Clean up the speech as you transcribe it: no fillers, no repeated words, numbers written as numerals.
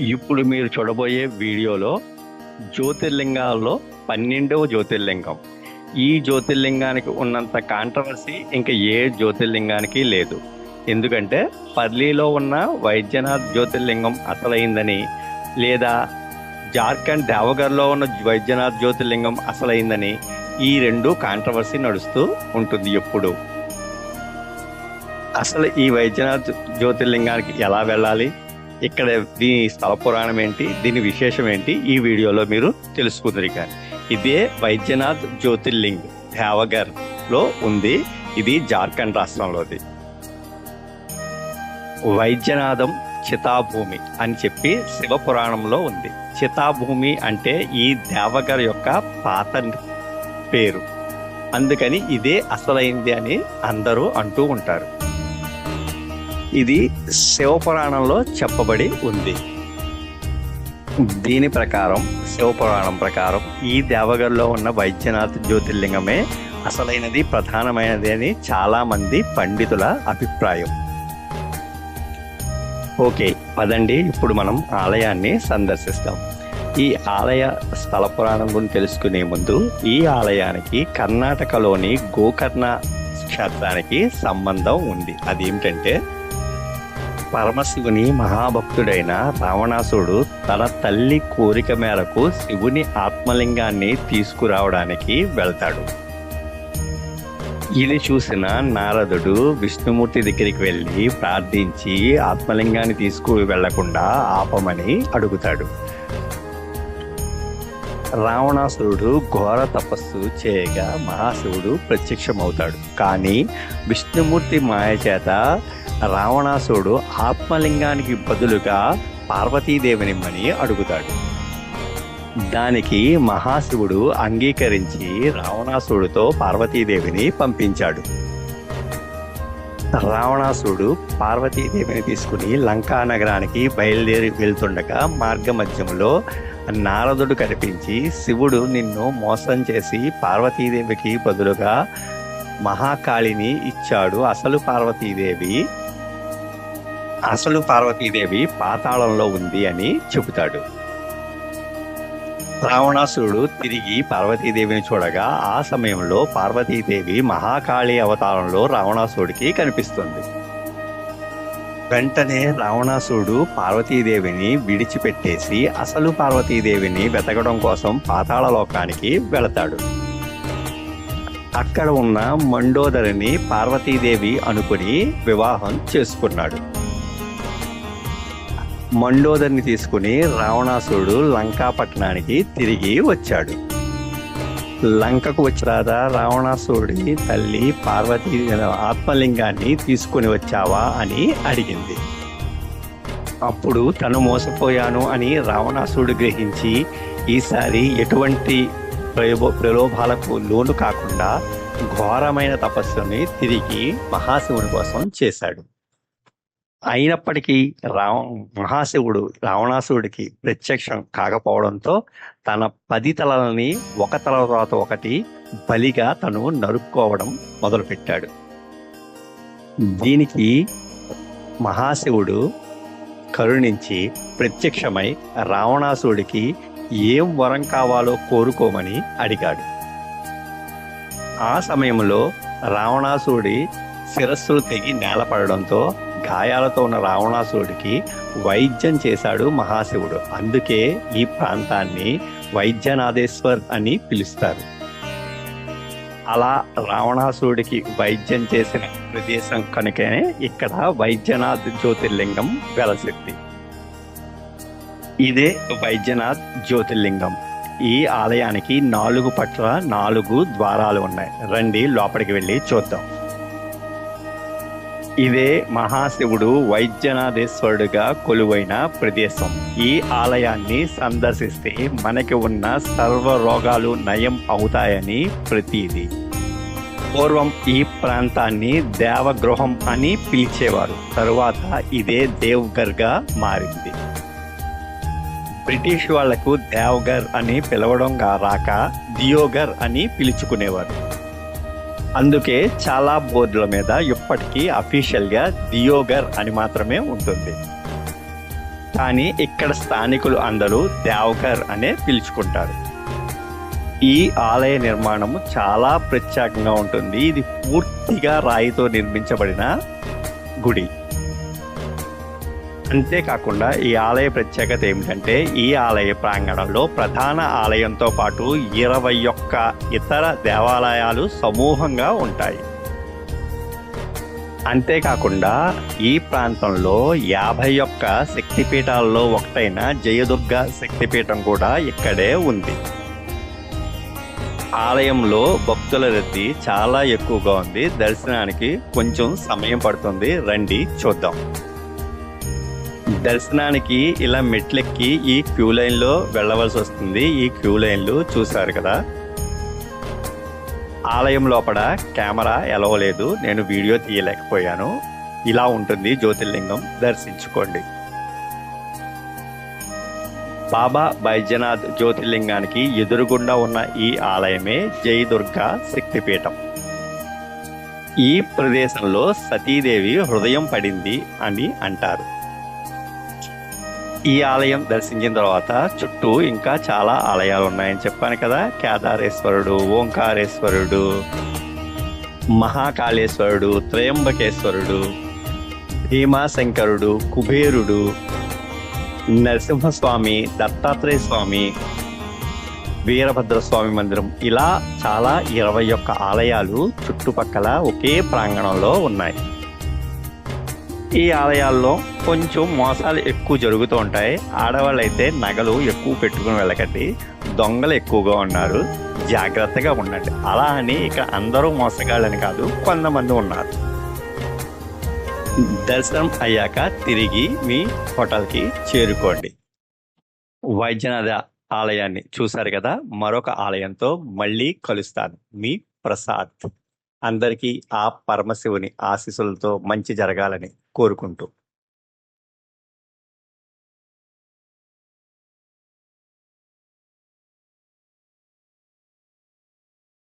ఇప్పుడు మీరు చూడబోయే వీడియోలో జ్యోతిర్లింగాల్లో 12వ జ్యోతిర్లింగం. ఈ జ్యోతిర్లింగానికి ఉన్నంత కాంట్రవర్సీ ఇంకా ఏ జ్యోతిర్లింగానికి లేదు. ఎందుకంటే పర్లీలో ఉన్న వైద్యనాథ్ జ్యోతిర్లింగం అసలైందని, లేదా జార్ఖండ్ దేవగర్లో ఉన్న వైద్యనాథ్ జ్యోతిర్లింగం అసలైందని ఈ రెండు కాంట్రవర్సీ నడుస్తూ ఉంటుంది ఎప్పుడు. అసలు ఈ వైద్యనాథ్ జ్యోతిర్లింగానికి ఎలా వెళ్ళాలి, ఇక్కడ దీని స్థల పురాణం ఏంటి, దీని విశేషం ఏంటి, ఈ వీడియోలో మీరు తెలుసుకుందరు. కానీ ఇదే వైద్యనాథ్ జ్యోతిర్లింగ్ దేవగర్ లో ఉంది. ఇది జార్ఖండ్ రాష్ట్రంలోది. వైద్యనాథం చితాభూమి అని చెప్పి శివ పురాణంలో ఉంది. చితాభూమి అంటే ఈ దేవగర్ యొక్క పాత పేరు, అందుకని ఇదే అసలైంది అని అందరూ అంటూ ఉంటారు. ఇది శివపురాణంలో చెప్పబడి ఉంది. దీని ప్రకారం, శివపురాణం ప్రకారం ఈ దేవగర్లో ఉన్న వైద్యనాథ్ జ్యోతిర్లింగమే అసలైనది, ప్రధానమైనది అని చాలా మంది పండితుల అభిప్రాయం. ఓకే, పదండి ఇప్పుడు మనం ఆలయాన్ని సందర్శిస్తాం. ఈ ఆలయ స్థల పురాణం గురించి తెలుసుకునే ముందు ఈ ఆలయానికి కర్ణాటకలోని గోకర్ణ క్షేత్రానికి సంబంధం ఉంది. అదేమిటంటే, పరమశివుని మహాభక్తుడైన రావణాసుడు తన తల్లి కోరిక మేరకు శివుని ఆత్మలింగాన్ని తీసుకురావడానికి వెళ్తాడు. ఇది చూసిన నారదుడు విష్ణుమూర్తి దగ్గరికి వెళ్ళి ప్రార్థించి ఆత్మలింగాన్ని తీసుకు వెళ్లకుండా ఆపమని అడుగుతాడు. రావణాసురుడు ఘోర తపస్సు చేయగా మహాశివుడు ప్రత్యక్షమవుతాడు. కానీ విష్ణుమూర్తి మాయ చేత రావణాసురుడు ఆత్మలింగానికి బదులుగా పార్వతీదేవినిమ్మని అడుగుతాడు. దానికి మహాశివుడు అంగీకరించి రావణాసురుడితో పార్వతీదేవిని పంపించాడు. రావణాసురుడు పార్వతీదేవిని తీసుకుని లంకా నగరానికి బయలుదేరి వెళ్తుండగా మార్గ మధ్యంలో నారదుడు కనిపించి, శివుడు నిన్ను మోసం చేసి పార్వతీదేవికి బదులుగా మహాకాళిని ఇచ్చాడు. అసలు పార్వతీదేవి పాతాళంలో ఉంది అని చెబుతాడు. రావణాసురుడు తిరిగి పార్వతీదేవిని చూడగా ఆ సమయంలో పార్వతీదేవి మహాకాళి అవతారంలో రావణాసురుడికి కనిపిస్తుంది. వెంటనే రావణాసురుడు పార్వతీదేవిని విడిచిపెట్టేసి అసలు పార్వతీదేవిని వెతకడం కోసం పాతాళ లోకానికి వెళతాడు. అక్కడ ఉన్న మండోదరిని పార్వతీదేవి అనుకుని వివాహం చేసుకున్నాడు. మండోదరిని తీసుకుని రావణాసురుడు లంకాపట్టణానికి తిరిగి వచ్చాడు. లంకకు వచ్చిరాద రావణాసురుడి తల్లి పార్వతీ ఆత్మలింగాన్ని తీసుకుని వచ్చావా అని అడిగింది. అప్పుడు తను మోసపోయాను అని రావణాసురుడు గ్రహించి ఈసారి ఎటువంటి ప్రలోభాలకు లోను కాకుండా ఘోరమైన తపస్సుని తిరిగి మహాశివుని కోసం చేశాడు. అయినప్పటికీ మహాశివుడు రావణాసురుడికి ప్రత్యక్షం కాకపోవడంతో తన 10 తలలని ఒక తల తర్వాత ఒకటి బలిగా తను నరుక్కోవడం మొదలుపెట్టాడు. దీనికి మహాశివుడు కరుణించి ప్రత్యక్షమై రావణాసురుడికి ఏం వరం కావాలో కోరుకోమని అడిగాడు. ఆ సమయంలో రావణాసురుడి శిరస్సులు తెగి నేలపడడంతో గాయాలతో ఉన్న రావణాసురుడికి వైద్యం చేశాడు మహాశివుడు. అందుకే ఈ ప్రాంతాన్ని వైద్యనాథేశ్వర్ అని పిలుస్తారు. అలా రావణాసురుడికి వైద్యం చేసిన ప్రదేశం కనుకనే ఇక్కడ వైద్యనాథ్ జ్యోతిర్లింగం వెలసింది. ఇదే వైద్యనాథ్ జ్యోతిర్లింగం. ఈ ఆలయానికి 4 పట్ల 4 ద్వారాలు ఉన్నాయి. రండి లోపలికి వెళ్ళి చూద్దాం. ఇదే మహాశివుడు వైద్యనాథేశ్వరుడుగా కొలువైన ప్రదేశం. ఈ ఆలయాన్ని సందర్శిస్తే మనకి ఉన్న సర్వ రోగాలు నయం అవుతాయని ప్రతీది. పూర్వం ఈ ప్రాంతాన్ని దేవగృహం అని పిలిచేవారు. తరువాత ఇదే దేవ్గర్గా మారింది. బ్రిటిష్ వాళ్లకు దేవ్గర్ అని పిలవడం రాక దియోగర్ అని పిలుచుకునేవారు. అందుకే చాలా బోర్డుల మీద ఇప్పటికీ అఫీషియల్గా దియోగర్ అని మాత్రమే ఉంటుంది. కానీ ఇక్కడ స్థానికులు అందరూ దేవఘర్ అనే పిలుచుకుంటారు. ఈ ఆలయ నిర్మాణం చాలా ప్రత్యేకంగా ఉంటుంది. ఇది పూర్తిగా రాయితో నిర్మించబడిన గుడి. అంతేకాకుండా ఈ ఆలయ ప్రత్యేకత ఏమిటంటే ఈ ఆలయ ప్రాంగణంలో ప్రధాన ఆలయంతో పాటు 21 ఇతర దేవాలయాలు సమూహంగా ఉంటాయి. అంతేకాకుండా ఈ ప్రాంతంలో 51 శక్తిపీఠాలలో ఒకటైన జయదుర్గ శక్తిపీఠం కూడా ఇక్కడే ఉంది. ఆలయంలో భక్తుల రద్దీ చాలా ఎక్కువగా ఉంది. దర్శనానికి కొంచెం సమయం పడుతుంది. రండి చూద్దాం. దర్శనానికి ఇలా మెట్లెక్కి ఈ క్యూ లైన్లో వెళ్ళవలసి వస్తుంది. ఈ క్యూ లైన్లు చూశారు కదా. ఆలయం లోపల కెమెరా ఎలవ్ లేదు, నేను వీడియో తీయలేకపోయాను. ఇలా ఉంటుంది జ్యోతిర్లింగం. దర్శించుకోండి. బాబా బైద్యనాథ్ జ్యోతిర్లింగానికి ఎదురుగుండా ఉన్న ఈ ఆలయమే జయదుర్గా శక్తిపీఠం. ఈ ప్రదేశంలో సతీదేవి హృదయం పడింది అని అంటారు. ఈ ఆలయం దర్శించిన తర్వాత చుట్టూ ఇంకా చాలా ఆలయాలు ఉన్నాయని చెప్పాను కదా. కేదారేశ్వరుడు, ఓంకారేశ్వరుడు, మహాకాళేశ్వరుడు, త్రయంబకేశ్వరుడు, భీమాశంకరుడు, కుబేరుడు, నరసింహస్వామి, దత్తాత్రేయ స్వామి, వీరభద్రస్వామి మందిరం, ఇలా చాలా 21 ఆలయాలు చుట్టుపక్కల ఒకే ప్రాంగణంలో ఉన్నాయి. ఈ ఆలయాల్లో కొంచెం మోసాలు ఎక్కువ జరుగుతూ ఉంటాయి. ఆడవాళ్ళు అయితే నగలు ఎక్కువ పెట్టుకుని వెళ్ళకండి. దొంగలు ఎక్కువగా ఉన్నారు, జాగ్రత్తగా ఉండండి. అలా అని ఇక అందరూ మోసగాళ్ళని కాదు, కొంతమంది ఉన్నారు. దర్శనం అయ్యాక తిరిగి మీ హోటల్కి చేరుకోండి. వైద్యనాథ ఆలయాన్ని చూశారు కదా. మరొక ఆలయంతో మళ్ళీ కలుస్తాను. మీ ప్రసాద్. అందరికీ ఆ పరమశివుని ఆశీస్సులతో మంచి జరగాలని కోరుకుంటూ